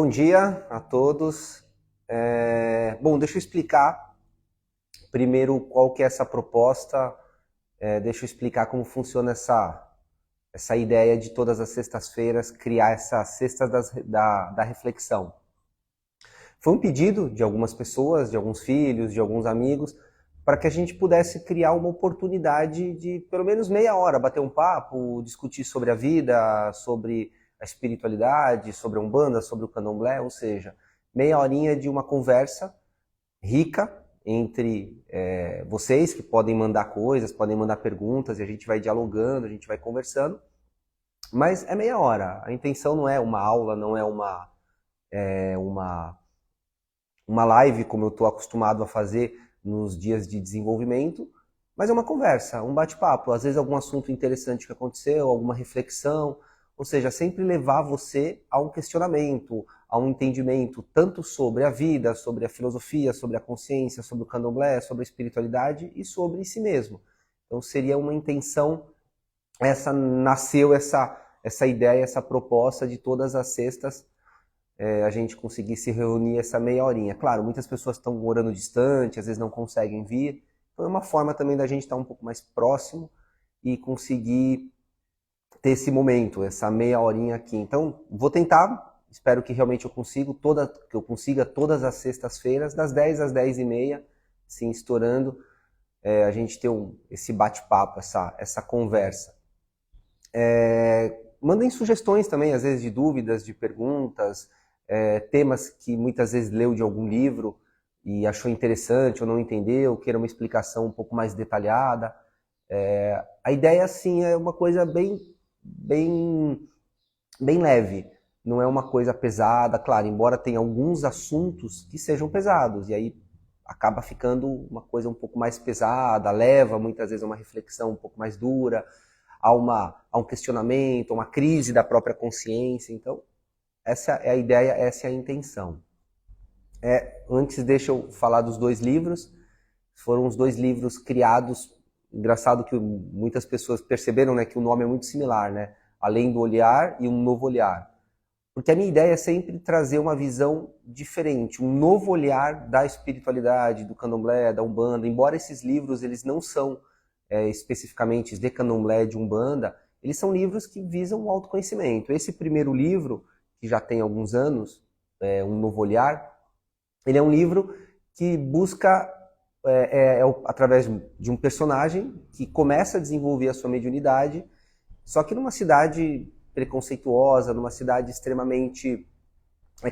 Bom dia a todos. Bom, deixa eu explicar primeiro qual que é essa proposta, deixa eu explicar como funciona essa ideia de todas as sextas-feiras criar essa cesta da reflexão. Foi um pedido de algumas pessoas, de alguns filhos, de alguns amigos, para que a gente pudesse criar uma oportunidade de pelo menos meia hora bater um papo, discutir sobre a vida, sobre a espiritualidade, sobre a Umbanda, sobre o Candomblé, ou seja, meia horinha de uma conversa rica entre vocês, que podem mandar coisas, podem mandar perguntas, e a gente vai dialogando, a gente vai conversando, mas é meia hora. A intenção não é uma aula, não é uma live, como eu estou acostumado a fazer nos dias de desenvolvimento, mas é uma conversa, um bate-papo, às vezes algum assunto interessante que aconteceu, alguma reflexão, ou seja, sempre levar você a um questionamento, a um entendimento tanto sobre a vida, sobre a filosofia, sobre a consciência, sobre o candomblé, sobre a espiritualidade e sobre si mesmo. Então seria uma intenção, nasceu essa ideia, essa proposta de todas as sextas a gente conseguir se reunir essa meia horinha. Claro, muitas pessoas estão morando distante, às vezes não conseguem vir, então é uma forma também da gente estar um pouco mais próximo e conseguir ter esse momento, essa meia horinha aqui. Então, vou tentar, espero que realmente eu consiga todas as sextas-feiras, das 10 às 10h30, assim, estourando, a gente ter esse bate-papo, essa conversa. Mandem sugestões também, às vezes, de dúvidas, de perguntas, temas que muitas vezes leu de algum livro e achou interessante ou não entendeu, queira uma explicação um pouco mais detalhada. A ideia, assim, é uma coisa bem leve, não é uma coisa pesada, claro, embora tenha alguns assuntos que sejam pesados, e aí acaba ficando uma coisa um pouco mais pesada, leva muitas vezes a uma reflexão um pouco mais dura, a um questionamento, a uma crise da própria consciência. Então, essa é a ideia, essa é a intenção. Antes, deixa eu falar dos dois livros. Foram os dois livros criados. Engraçado que muitas pessoas perceberam, né, que o nome é muito similar, né? Além do Olhar e Um Novo Olhar. Porque a minha ideia é sempre trazer uma visão diferente, um novo olhar da espiritualidade, do candomblé, da Umbanda. Embora esses livros eles não são especificamente de candomblé, de Umbanda, eles são livros que visam o autoconhecimento. Esse primeiro livro, que já tem alguns anos, Um Novo Olhar, ele é um livro que busca, através de um personagem que começa a desenvolver a sua mediunidade, só que numa cidade preconceituosa, numa cidade extremamente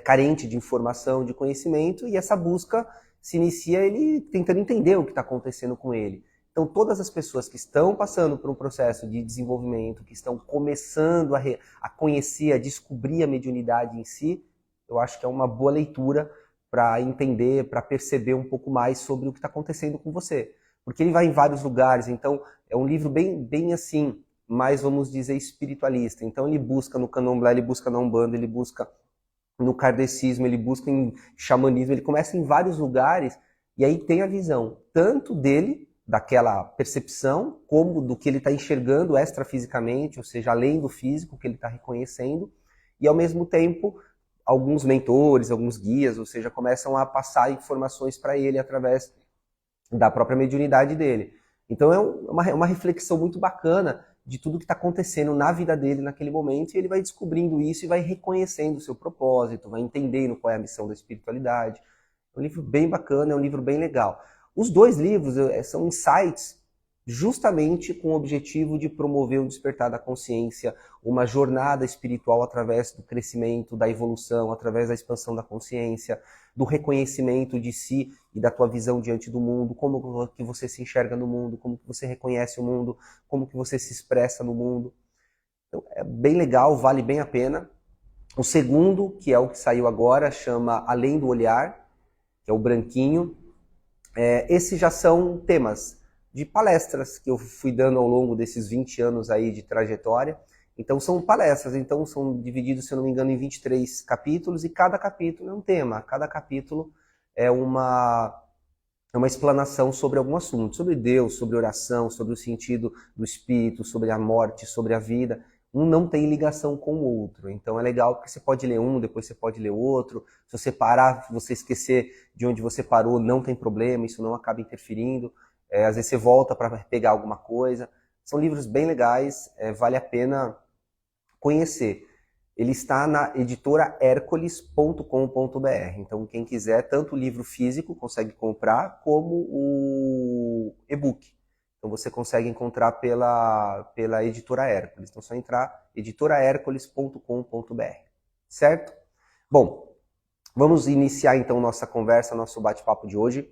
carente de informação, de conhecimento, e essa busca se inicia ele tentando entender o que está acontecendo com ele. Então, todas as pessoas que estão passando por um processo de desenvolvimento, que estão começando a conhecer, a descobrir a mediunidade em si, eu acho que é uma boa leitura para entender, para perceber um pouco mais sobre o que está acontecendo com você. Porque ele vai em vários lugares, então é um livro bem assim, mais, vamos dizer, espiritualista. Então ele busca no candomblé, ele busca na Umbanda, ele busca no kardecismo, ele busca em xamanismo, ele começa em vários lugares, e aí tem a visão tanto dele, daquela percepção, como do que ele está enxergando extrafisicamente, ou seja, além do físico que ele está reconhecendo, e ao mesmo tempo alguns mentores, alguns guias, ou seja, começam a passar informações para ele através da própria mediunidade dele. Então é uma reflexão muito bacana de tudo que está acontecendo na vida dele naquele momento, e ele vai descobrindo isso e vai reconhecendo o seu propósito, vai entendendo qual é a missão da espiritualidade. É um livro bem bacana, é um livro bem legal. Os dois livros são insights justamente com o objetivo de promover o despertar da consciência, uma jornada espiritual através do crescimento, da evolução, através da expansão da consciência, do reconhecimento de si e da tua visão diante do mundo, como que você se enxerga no mundo, como que você reconhece o mundo, como que você se expressa no mundo. Então, é bem legal, vale bem a pena. O segundo, que é o que saiu agora, chama Além do Olhar, que é o branquinho. Esses já são temas de palestras que eu fui dando ao longo desses 20 anos aí de trajetória. Então são palestras, então são divididos, se eu não me engano, em 23 capítulos, e cada capítulo é um tema, cada capítulo é uma explanação sobre algum assunto, sobre Deus, sobre oração, sobre o sentido do espírito, sobre a morte, sobre a vida. um não tem ligação com o outro. Então é legal porque você pode ler um, depois você pode ler outro. Se você parar, se você esquecer de onde você parou, não tem problema, isso não acaba interferindo. Às vezes você volta para pegar alguma coisa. São livros bem legais, vale a pena conhecer. Ele está na editora hercules.com.br. Então, quem quiser, tanto o livro físico consegue comprar, como o e-book. Então, você consegue encontrar pela editora Hércules. Então, é só entrar editorahercules.com.br. Certo? Bom, vamos iniciar então nossa conversa, nosso bate-papo de hoje.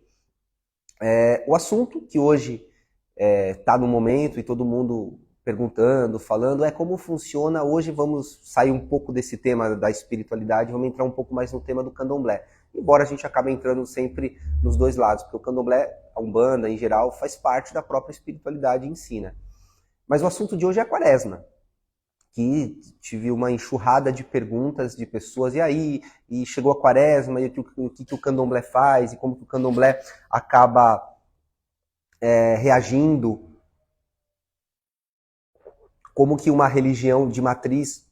O assunto que hoje está no momento e todo mundo perguntando, falando, é como funciona. Hoje vamos sair um pouco desse tema da espiritualidade, vamos entrar um pouco mais no tema do candomblé. Embora a gente acabe entrando sempre nos dois lados, porque o candomblé, a Umbanda em geral, faz parte da própria espiritualidade em si, né? Mas o assunto de hoje é a quaresma, que tive uma enxurrada de perguntas de pessoas, e aí, e chegou a quaresma, e o que o candomblé faz, e como que o candomblé acaba reagindo, como que uma religião de matriz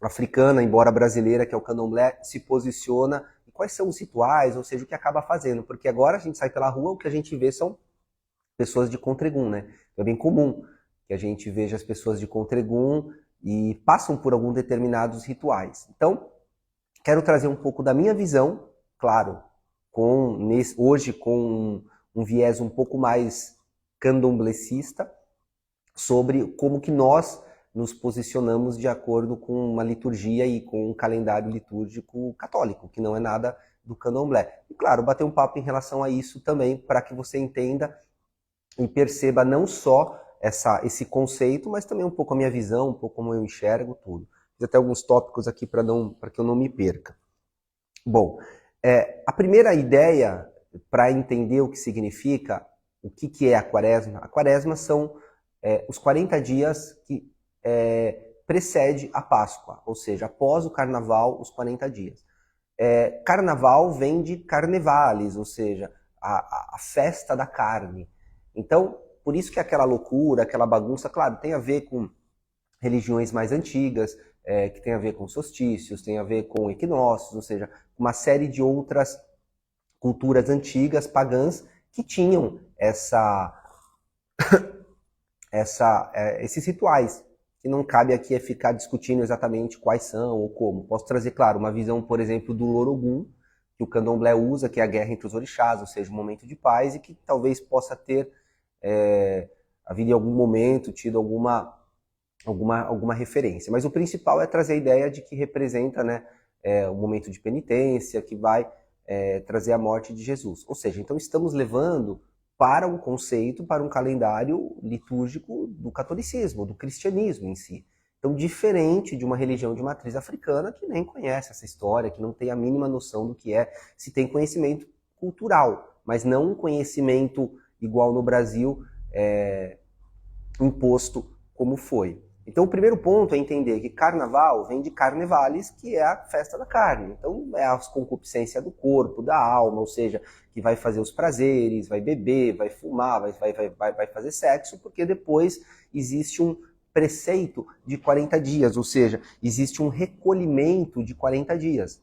africana, embora brasileira, que é o candomblé, se posiciona, e quais são os rituais, ou seja, o que acaba fazendo. Porque agora a gente sai pela rua, o que a gente vê são pessoas de contregum, né? É bem comum que a gente veja as pessoas de contregum e passam por alguns determinados rituais. Então, quero trazer um pouco da minha visão, claro, hoje com um viés um pouco mais candomblecista, sobre como que nós nos posicionamos de acordo com uma liturgia e com um calendário litúrgico católico, que não é nada do candomblé. E claro, bater um papo em relação a isso também, para que você entenda e perceba não só esse conceito, mas também um pouco a minha visão, um pouco como eu enxergo tudo. Fiz até alguns tópicos aqui para que eu não me perca. Bom, a primeira ideia para entender o que significa, o que é a quaresma são os 40 dias que precede a Páscoa, ou seja, após o Carnaval, os 40 dias. Carnaval vem de carnevales, ou seja, a festa da carne. Então, por isso que aquela loucura, aquela bagunça, claro, tem a ver com religiões mais antigas, que tem a ver com solstícios, tem a ver com equinócios, ou seja, uma série de outras culturas antigas, pagãs, que tinham esses rituais, que não cabe aqui ficar discutindo exatamente quais são ou como. Posso trazer, claro, uma visão, por exemplo, do Lorogum, que o candomblé usa, que é a guerra entre os orixás, ou seja, um momento de paz, e que talvez possa ter havido em algum momento, tido alguma referência. Mas o principal é trazer a ideia de que representa, né, um momento de penitência, que vai trazer a morte de Jesus. Ou seja, então estamos levando para um conceito, para um calendário litúrgico do catolicismo, do cristianismo em si. Então, diferente de uma religião de matriz africana que nem conhece essa história, que não tem a mínima noção do que é, se tem conhecimento cultural, mas não um conhecimento igual no Brasil, imposto como foi. Então, o primeiro ponto é entender que carnaval vem de carnevales, que é a festa da carne. Então, é a concupiscência do corpo, da alma, ou seja, que vai fazer os prazeres, vai beber, vai fumar, vai fazer sexo, porque depois existe um preceito de 40 dias, ou seja, existe um recolhimento de 40 dias.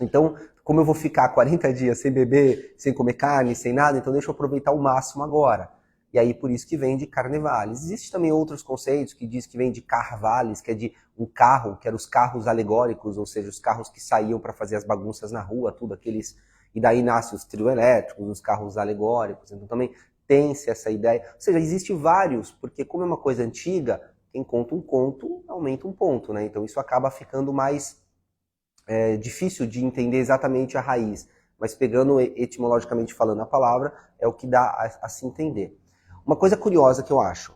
Então, como eu vou ficar 40 dias sem beber, sem comer carne, sem nada, então deixa eu aproveitar o máximo agora. E aí por isso que vem de carnevales. Existem também outros conceitos que diz que vem de carvales, que é de um carro, que eram os carros alegóricos, ou seja, os carros que saíam para fazer as bagunças na rua, tudo aqueles. E daí nascem os trio elétricos, os carros alegóricos. Então também tem-se essa ideia. Ou seja, existem vários, porque como é uma coisa antiga, quem conta um conto aumenta um ponto, né? Então isso acaba ficando mais difícil de entender exatamente a raiz. Mas pegando etimologicamente falando a palavra, é o que dá a se entender. Uma coisa curiosa que eu acho,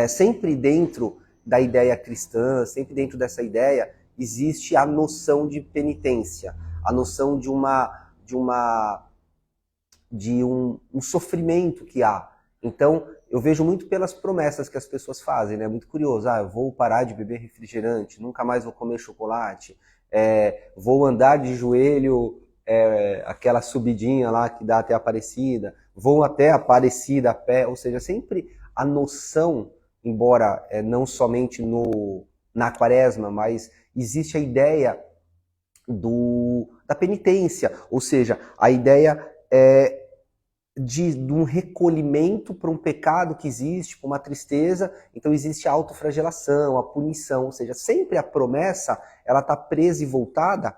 sempre dentro da ideia cristã, sempre dentro dessa ideia, existe a noção de penitência, a noção de um sofrimento que há. Então, eu vejo muito pelas promessas que as pessoas fazem, né? Muito curioso, eu vou parar de beber refrigerante, nunca mais vou comer chocolate, vou andar de joelho, aquela subidinha lá que dá até a Aparecida, vou até a Aparecida a pé, ou seja, sempre a noção embora não somente na quaresma, mas existe a ideia da penitência, ou seja, a ideia de um recolhimento para um pecado que existe, para uma tristeza, então existe a autoflagelação, a punição, ou seja, sempre a promessa ela está presa e voltada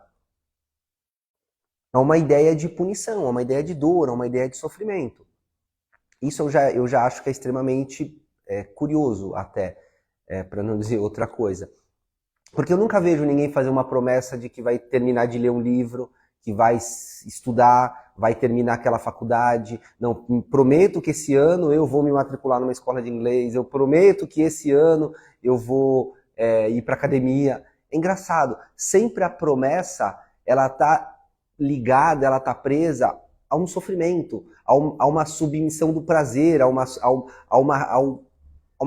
a uma ideia de punição, a uma ideia de dor, a uma ideia de sofrimento. Isso eu já acho que é extremamente curioso até, para não dizer outra coisa. Porque eu nunca vejo ninguém fazer uma promessa de que vai terminar de ler um livro, que vai estudar, vai terminar aquela faculdade. Não, prometo que esse ano eu vou me matricular numa escola de inglês, eu prometo que esse ano eu vou ir para academia. É engraçado, sempre a promessa, ela está ligada, ela está presa a um sofrimento, a uma submissão do prazer, a uma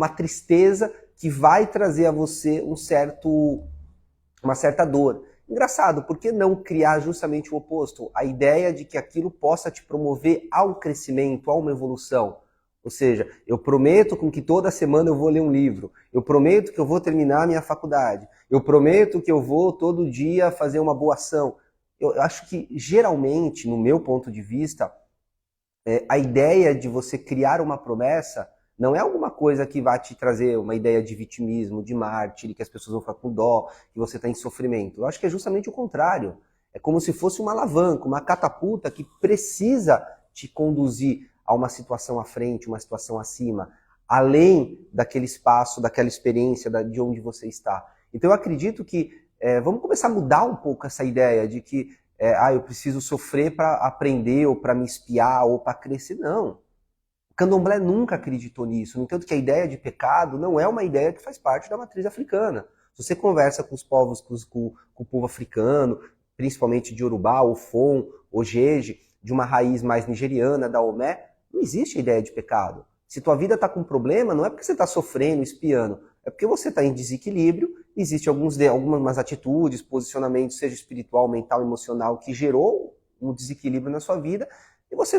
tristeza que vai trazer a você uma certa dor. Engraçado, por que não criar justamente o oposto? A ideia de que aquilo possa te promover ao crescimento, a uma evolução. Ou seja, eu prometo com que toda semana eu vou ler um livro. Eu prometo que eu vou terminar a minha faculdade. Eu prometo que eu vou todo dia fazer uma boa ação. Eu acho que, geralmente, no meu ponto de vista, a ideia de você criar uma promessa não é alguma coisa que vai te trazer uma ideia de vitimismo, de mártir, que as pessoas vão ficar com dó, que você está em sofrimento. Eu acho que é justamente o contrário. É como se fosse uma alavanca, uma catapulta que precisa te conduzir a uma situação à frente, uma situação acima, além daquele espaço, daquela experiência, de onde você está. Então eu acredito que vamos começar a mudar um pouco essa ideia de que eu preciso sofrer para aprender, ou para me espiar, ou para crescer. Não. O candomblé nunca acreditou nisso. No entanto, que a ideia de pecado não é uma ideia que faz parte da matriz africana. Se você conversa com os povos, com o povo africano, principalmente de Yorubá, Ofon, Ojeje, de uma raiz mais nigeriana, da Omé, não existe a ideia de pecado. Se tua vida está com problema, não é porque você está sofrendo, espiando, é porque você está em desequilíbrio, existem algumas atitudes, posicionamentos, seja espiritual, mental, emocional, que gerou um desequilíbrio na sua vida, e você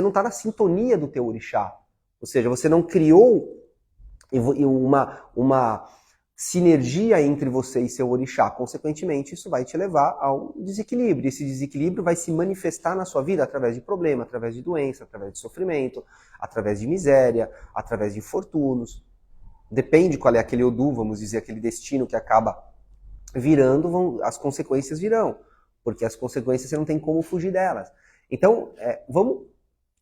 não está na sintonia do teu orixá. Ou seja, você não criou uma sinergia entre você e seu orixá. Consequentemente, isso vai te levar ao desequilíbrio. Esse desequilíbrio vai se manifestar na sua vida através de problema, através de doença, através de sofrimento, através de miséria, através de infortúnios. Depende qual é aquele Odu, vamos dizer, aquele destino que acaba virando, as consequências virão. Porque as consequências você não tem como fugir delas. Então, vamos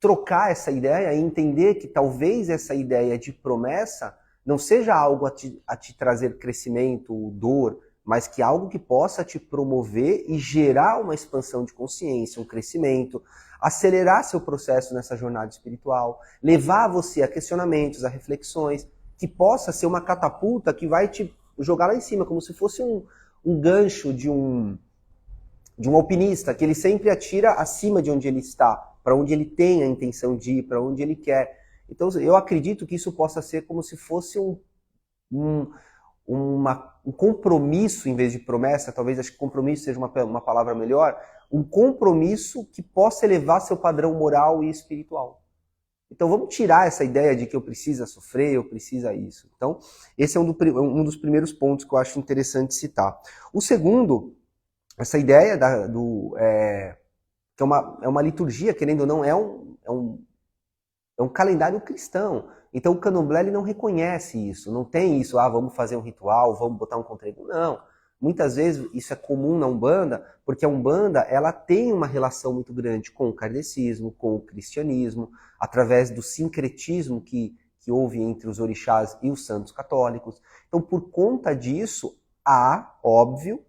trocar essa ideia e entender que talvez essa ideia de promessa não seja algo a te trazer crescimento, dor, mas que algo que possa te promover e gerar uma expansão de consciência, um crescimento, acelerar seu processo nessa jornada espiritual, levar você a questionamentos, a reflexões, que possa ser uma catapulta que vai te jogar lá em cima, como se fosse um gancho de um alpinista, que ele sempre atira acima de onde ele está, para onde ele tem a intenção de ir, para onde ele quer. Então, eu acredito que isso possa ser como se fosse um compromisso, em vez de promessa, talvez acho que compromisso seja uma palavra melhor, um compromisso que possa elevar seu padrão moral e espiritual. Então, vamos tirar essa ideia de que eu preciso sofrer, eu preciso isso. Então, esse é um dos primeiros pontos que eu acho interessante citar. O segundo, essa ideia que é uma liturgia, querendo ou não, é um calendário cristão. Então o candomblé ele não reconhece isso, não tem isso, vamos fazer um ritual, vamos botar um contrego. Não. Muitas vezes isso é comum na Umbanda, porque a Umbanda ela tem uma relação muito grande com o kardecismo, com o cristianismo, através do sincretismo que houve entre os orixás e os santos católicos. Então, por conta disso, há, óbvio,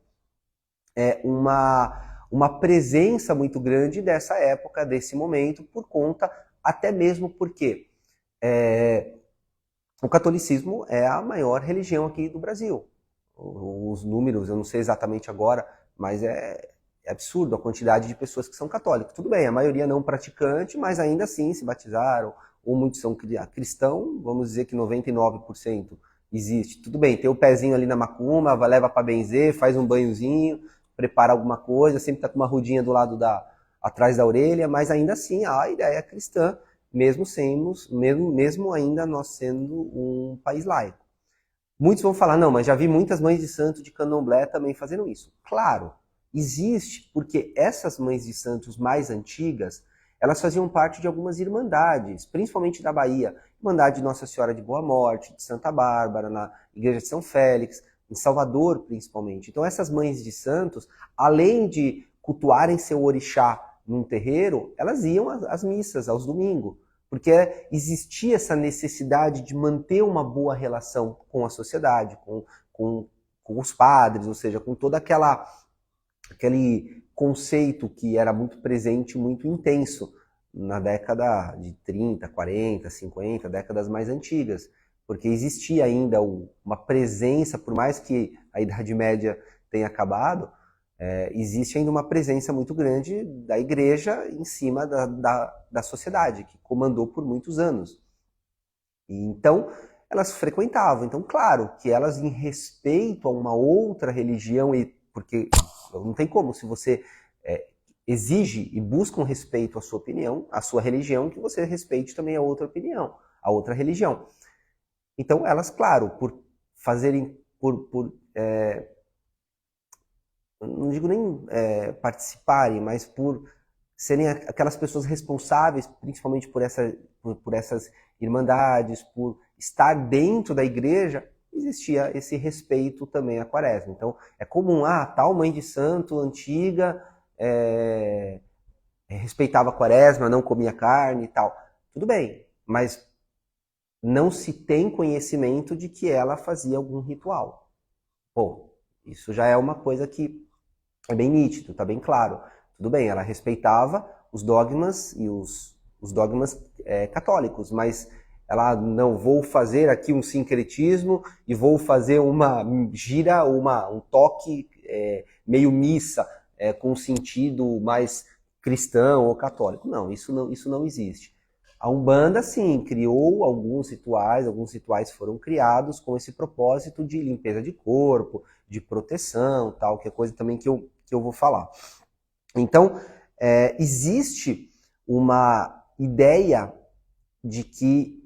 uma presença muito grande dessa época, desse momento, por conta, até mesmo porque o catolicismo é a maior religião aqui do Brasil. Os números, eu não sei exatamente agora, mas é absurdo a quantidade de pessoas que são católicas. Tudo bem, a maioria não praticante, mas ainda assim se batizaram, ou muitos são cristãos, vamos dizer que 99% existe. Tudo bem, tem o pezinho ali na macumba, leva para benzer, faz um banhozinho, prepara alguma coisa, sempre está com uma rodinha do lado atrás da orelha, mas ainda assim a ideia cristã mesmo ainda nós sendo um país laico. Muitos vão falar, não, mas já vi muitas mães de santo de candomblé também fazendo isso. Claro, existe, porque essas mães de santos mais antigas, elas faziam parte de algumas irmandades, principalmente da Bahia. Irmandade de Nossa Senhora de Boa Morte, de Santa Bárbara, na Igreja de São Félix, em Salvador principalmente. Então essas mães de santos, além de cultuarem seu orixá num terreiro, elas iam às missas, aos domingos. Porque existia essa necessidade de manter uma boa relação com a sociedade, com os padres, ou seja, com todo aquele conceito que era muito presente, muito intenso na década de 30, 40, 50, décadas mais antigas. Porque existia ainda uma presença, por mais que a Idade Média tenha acabado, existe ainda uma presença muito grande da igreja em cima da sociedade, que comandou por muitos anos. E então, elas frequentavam. Então, claro, que elas, em respeito a uma outra religião, porque não tem como, se você exige e busca um respeito à sua opinião, à sua religião, que você respeite também a outra opinião, a outra religião. Então, elas, claro, por fazerem, não digo nem participarem, mas por serem aquelas pessoas responsáveis, principalmente por essas irmandades, por estar dentro da igreja, existia esse respeito também à quaresma. Então, é comum, tal mãe de santo antiga respeitava a quaresma, não comia carne e tal. Tudo bem, mas não se tem conhecimento de que ela fazia algum ritual. Bom, isso já é uma coisa que é bem nítido, está bem claro. Tudo bem, ela respeitava os dogmas e os dogmas católicos, mas ela não vou fazer aqui um sincretismo e vou fazer uma gira, um toque meio missa, com sentido mais cristão ou católico. Não, isso não existe. A Umbanda, sim, criou alguns rituais foram criados com esse propósito de limpeza de corpo, de proteção, tal, que é coisa também que eu vou falar. Então, existe uma ideia de que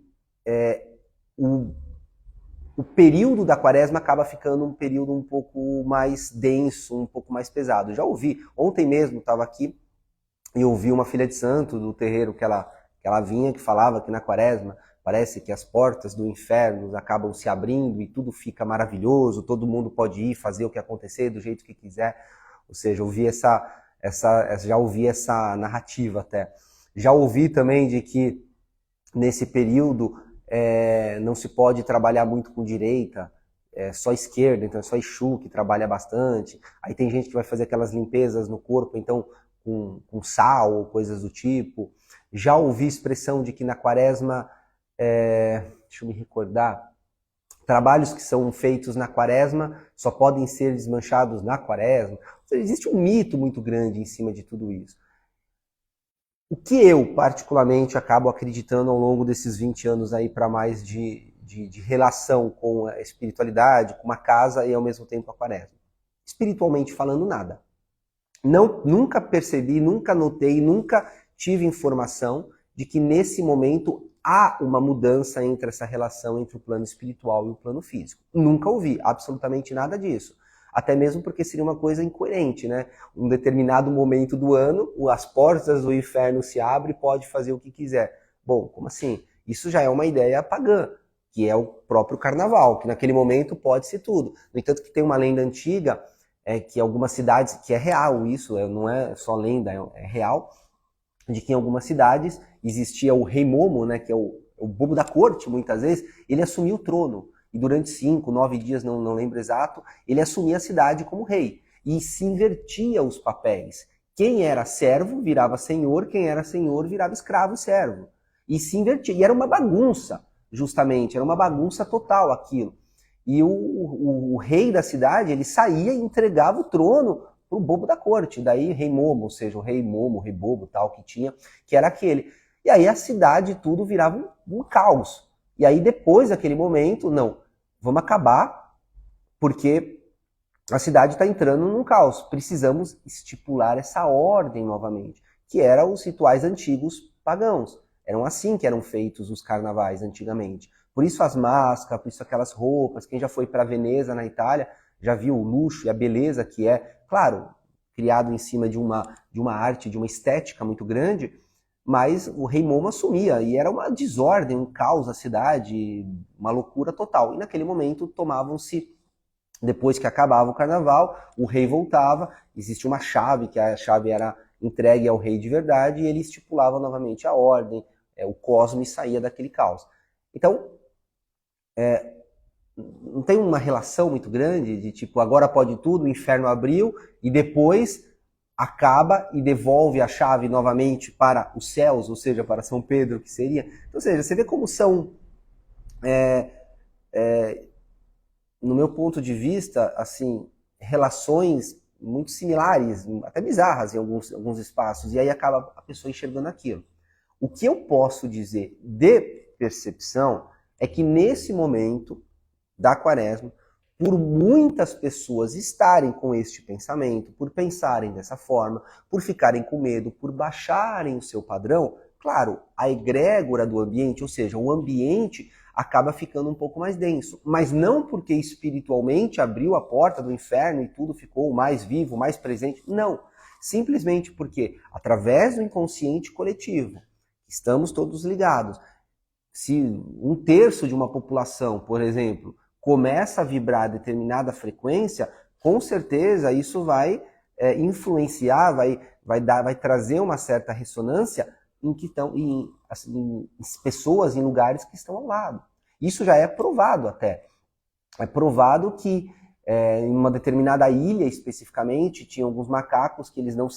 o período da quaresma acaba ficando um período um pouco mais denso, um pouco mais pesado. Já ouvi, ontem mesmo estava aqui e ouvi uma filha de santo do terreiro que ela vinha, que falava que na quaresma parece que as portas do inferno acabam se abrindo e tudo fica maravilhoso, todo mundo pode ir fazer o que acontecer do jeito que quiser. Ou seja, já ouvi essa narrativa até. Já ouvi também de que nesse período não se pode trabalhar muito com direita, só esquerda, então é só Exu que trabalha bastante. Aí tem gente que vai fazer aquelas limpezas no corpo, então com sal ou coisas do tipo. Já ouvi expressão de que na quaresma, deixa eu me recordar, trabalhos que são feitos na quaresma só podem ser desmanchados na quaresma. Ou seja, existe um mito muito grande em cima de tudo isso. O que eu, particularmente, acabo acreditando ao longo desses 20 anos aí para mais de relação com a espiritualidade, com uma casa e ao mesmo tempo a quaresma. Espiritualmente falando, nada. Nunca percebi, nunca notei, nunca tive informação de que nesse momento há uma mudança entre essa relação entre o plano espiritual e o plano físico. Nunca ouvi absolutamente nada disso. Até mesmo porque seria uma coisa incoerente, né? Um determinado momento do ano, as portas do inferno se abrem e pode fazer o que quiser. Bom, como assim? Isso já é uma ideia pagã, que é o próprio carnaval, que naquele momento pode ser tudo. No entanto, que tem uma lenda antiga, que algumas cidades, que é real isso, não é só lenda, é real, de que em algumas cidades existia o rei Momo, né, que é o bobo da corte, muitas vezes, ele assumia o trono. E durante 5, 9 dias, não lembro exato, ele assumia a cidade como rei. E se invertia os papéis. Quem era servo virava senhor, quem era senhor virava escravo e servo. E se invertia. E era uma bagunça, justamente, era uma bagunça total aquilo. E o rei da cidade, ele saía e entregava o trono para o bobo da corte. Daí rei Momo, ou seja, o rei Momo, o rei bobo tal que tinha, que era aquele. E aí a cidade tudo virava um caos. E aí depois daquele momento, não, vamos acabar porque a cidade está entrando num caos. Precisamos estipular essa ordem novamente, que eram os rituais antigos pagãos. Eram assim que eram feitos os carnavais antigamente. Por isso as máscaras, por isso aquelas roupas. Quem já foi para Veneza, na Itália, já viu o luxo e a beleza que é, claro, criado em cima de uma arte, de uma estética muito grande, mas o rei Momo assumia, e era uma desordem, um caos na cidade, uma loucura total. E naquele momento tomavam-se, depois que acabava o carnaval, o rei voltava, existia uma chave, que a chave era entregue ao rei de verdade, e ele estipulava novamente a ordem, o cosmos saía daquele caos. Então, não tem uma relação muito grande de tipo, agora pode tudo, o inferno abriu, e depois acaba e devolve a chave novamente para os céus, ou seja, para São Pedro, que seria. Então, ou seja, você vê como são, no meu ponto de vista, assim, relações muito similares, até bizarras em alguns espaços, e aí acaba a pessoa enxergando aquilo. O que eu posso dizer de percepção é que nesse momento da quaresma, por muitas pessoas estarem com este pensamento, por pensarem dessa forma, por ficarem com medo, por baixarem o seu padrão, claro, a egrégora do ambiente, ou seja, o ambiente acaba ficando um pouco mais denso, mas não porque espiritualmente abriu a porta do inferno e tudo ficou mais vivo, mais presente, não. Simplesmente porque, através do inconsciente coletivo, estamos todos ligados. Se 1/3 de uma população, por exemplo, começa a vibrar a determinada frequência, com certeza isso vai influenciar, vai trazer uma certa ressonância em pessoas, em lugares que estão ao lado. Isso já é provado até. É provado que em uma determinada ilha, especificamente, tinha alguns macacos que eles não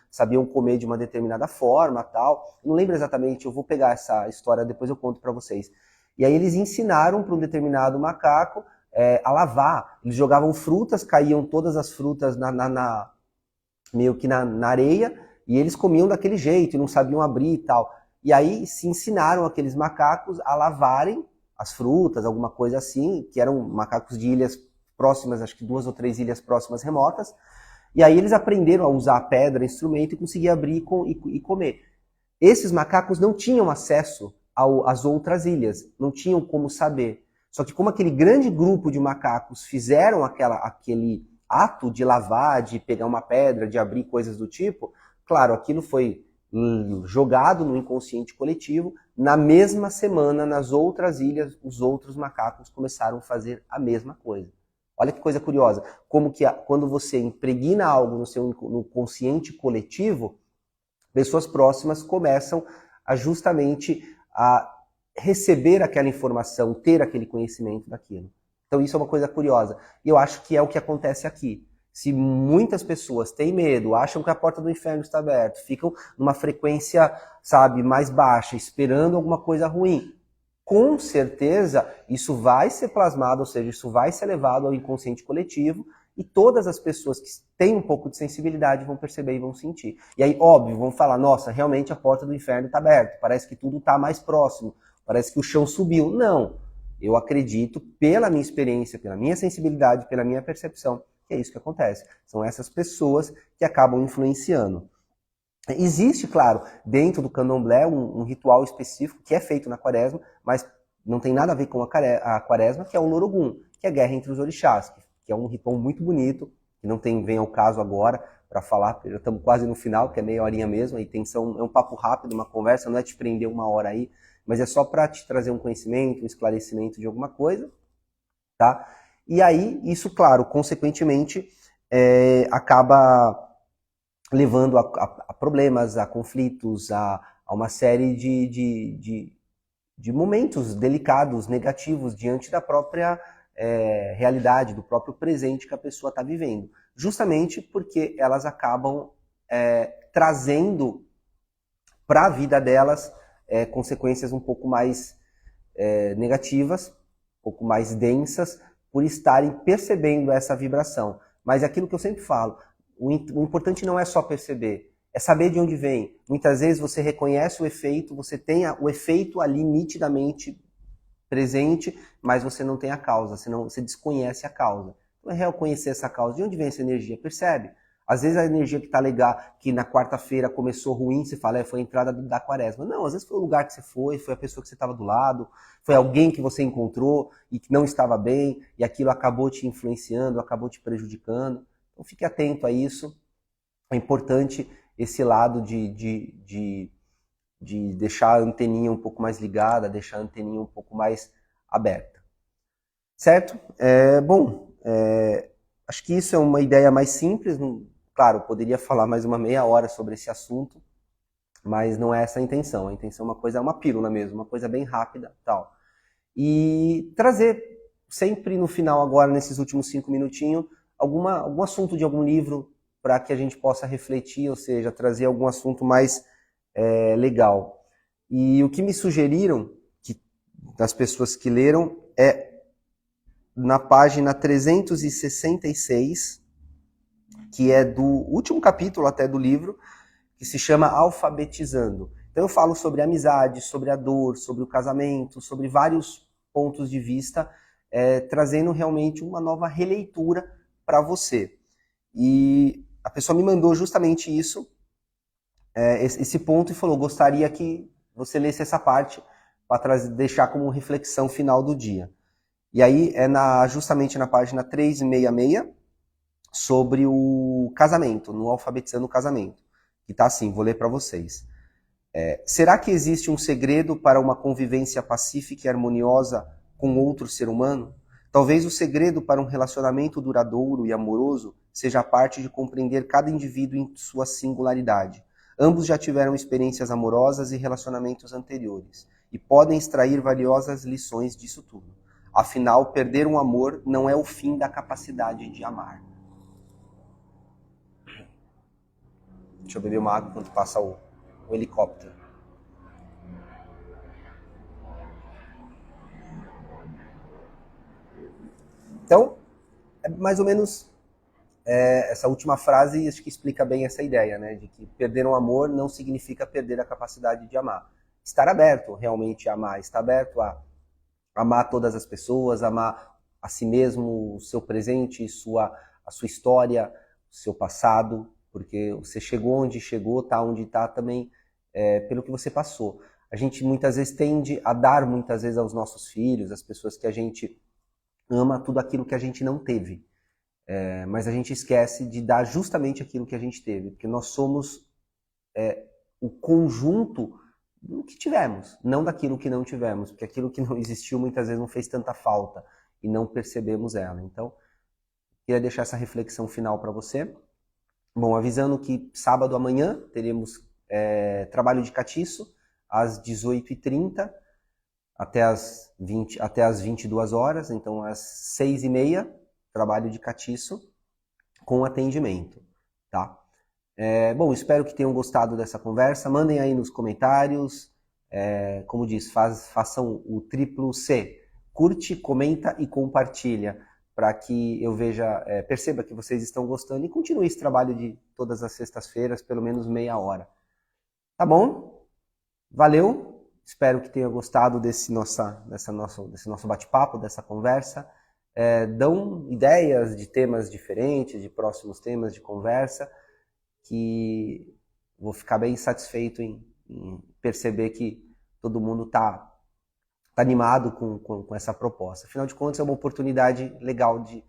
sabiam comer de uma determinada forma, tal. Eu não lembro exatamente, eu vou pegar essa história, depois eu conto para vocês. E aí eles ensinaram para um determinado macaco a lavar. Eles jogavam frutas, caíam todas as frutas meio que na areia, e eles comiam daquele jeito, e não sabiam abrir e tal. E aí se ensinaram aqueles macacos a lavarem as frutas, alguma coisa assim, que eram macacos de ilhas próximas, acho que 2 ou 3 ilhas próximas remotas. E aí eles aprenderam a usar a pedra, instrumento, e conseguiam abrir e comer. Esses macacos não tinham acesso às outras ilhas, não tinham como saber. Só que como aquele grande grupo de macacos fizeram aquele ato de lavar, de pegar uma pedra, de abrir coisas do tipo, claro, aquilo foi jogado no inconsciente coletivo. Na mesma semana, nas outras ilhas, os outros macacos começaram a fazer a mesma coisa. Olha que coisa curiosa, como que quando você impregna algo no consciente coletivo, pessoas próximas começam justamente a receber aquela informação, ter aquele conhecimento daquilo. Então isso é uma coisa curiosa. E eu acho que é o que acontece aqui. Se muitas pessoas têm medo, acham que a porta do inferno está aberta, ficam numa frequência, sabe, mais baixa, esperando alguma coisa ruim, com certeza isso vai ser plasmado, ou seja, isso vai ser levado ao inconsciente coletivo, e todas as pessoas que têm um pouco de sensibilidade vão perceber e vão sentir. E aí, óbvio, vão falar, nossa, realmente a porta do inferno está aberta, parece que tudo está mais próximo, parece que o chão subiu. Não, eu acredito, pela minha experiência, pela minha sensibilidade, pela minha percepção, que é isso que acontece. São essas pessoas que acabam influenciando. Existe, claro, dentro do candomblé um ritual específico que é feito na quaresma, mas não tem nada a ver com a quaresma, que é o Lorogum, que é a guerra entre os orixás, que é um ritual muito bonito, que não vem ao caso agora para falar, já estamos quase no final, que é meia horinha mesmo, a intenção é um papo rápido, uma conversa, não é te prender 1 hora aí, mas é só para te trazer um conhecimento, um esclarecimento de alguma coisa, tá? E aí, isso, claro, consequentemente, acaba levando a problemas, a conflitos, a uma série de momentos delicados, negativos, diante da própria realidade, do próprio presente que a pessoa está vivendo. Justamente porque elas acabam trazendo para a vida delas consequências um pouco mais negativas, um pouco mais densas, por estarem percebendo essa vibração. Mas é aquilo que eu sempre falo, o importante não é só perceber, é saber de onde vem. Muitas vezes você reconhece o efeito, você tem o efeito ali nitidamente presente, mas você não tem a causa, você desconhece a causa. Então é reconhecer essa causa, de onde vem essa energia, percebe? Às vezes a energia que tá legal, que na quarta-feira começou ruim, você fala, foi a entrada da quaresma. Não, às vezes foi o lugar que você foi a pessoa que você estava do lado, foi alguém que você encontrou e que não estava bem, e aquilo acabou te influenciando, acabou te prejudicando. Então fique atento a isso. É importante esse lado de deixar a anteninha um pouco mais ligada, deixar a anteninha um pouco mais aberta. Certo? Acho que isso é uma ideia mais simples. Claro, poderia falar mais uma meia hora sobre esse assunto, mas não é essa a intenção. A intenção é uma pílula mesmo, uma coisa bem rápida, tal. E trazer sempre no final agora, nesses últimos 5 minutinhos, algum assunto de algum livro para que a gente possa refletir, ou seja, trazer algum assunto mais legal. E o que me sugeriram, das pessoas que leram, é na página 366, que é do último capítulo até do livro, que se chama Alfabetizando. Então eu falo sobre amizade, sobre a dor, sobre o casamento, sobre vários pontos de vista, trazendo realmente uma nova releitura para você. E a pessoa me mandou justamente isso, esse ponto, e falou, gostaria que você lesse essa parte para deixar como reflexão final do dia. E aí justamente na página 366, sobre o casamento, no Alfabetizando o Casamento, que está assim, vou ler para vocês. Será que existe um segredo para uma convivência pacífica e harmoniosa com outro ser humano? Talvez o segredo para um relacionamento duradouro e amoroso seja a parte de compreender cada indivíduo em sua singularidade. Ambos já tiveram experiências amorosas e relacionamentos anteriores, e podem extrair valiosas lições disso tudo. Afinal, perder um amor não é o fim da capacidade de amar. Deixa eu beber uma água enquanto passa o helicóptero. Então, é mais ou menos essa última frase, acho que explica bem essa ideia, né? De que perder um amor não significa perder a capacidade de amar. Estar aberto realmente a amar, estar aberto a amar todas as pessoas, amar a si mesmo, o seu presente, a sua história, o seu passado, porque você chegou onde chegou, tá onde tá também pelo que você passou. A gente muitas vezes tende a dar muitas vezes aos nossos filhos, às pessoas que a gente ama, tudo aquilo que a gente não teve. Mas a gente esquece de dar justamente aquilo que a gente teve, porque nós somos o conjunto do que tivemos, não daquilo que não tivemos, porque aquilo que não existiu muitas vezes não fez tanta falta e não percebemos ela. Então, queria deixar essa reflexão final para você. Bom, avisando que sábado amanhã teremos trabalho de catiço às 18h30 até as 22 horas, então às 6h30, trabalho de catiço com atendimento, tá? Bom, espero que tenham gostado dessa conversa. Mandem aí nos comentários. Como diz, façam o triplo C. Curte, comenta e compartilha, para que eu perceba que vocês estão gostando e continue esse trabalho de todas as sextas-feiras, pelo menos meia hora. Tá bom? Valeu. Espero que tenha gostado desse nosso bate-papo, dessa conversa. Dão ideias de temas diferentes, de próximos temas de conversa, que vou ficar bem satisfeito em perceber que todo mundo está animado com essa proposta. Afinal de contas, é uma oportunidade legal de,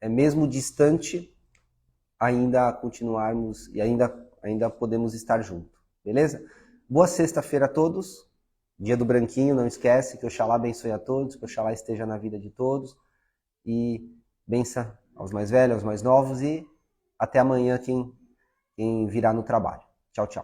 mesmo distante, ainda continuarmos e ainda podemos estar juntos. Beleza? Boa sexta-feira a todos. Dia do Branquinho, não esquece que Oxalá abençoe a todos, que Oxalá esteja na vida de todos. E bença aos mais velhos, aos mais novos, e até amanhã quem virá no trabalho. Tchau, tchau.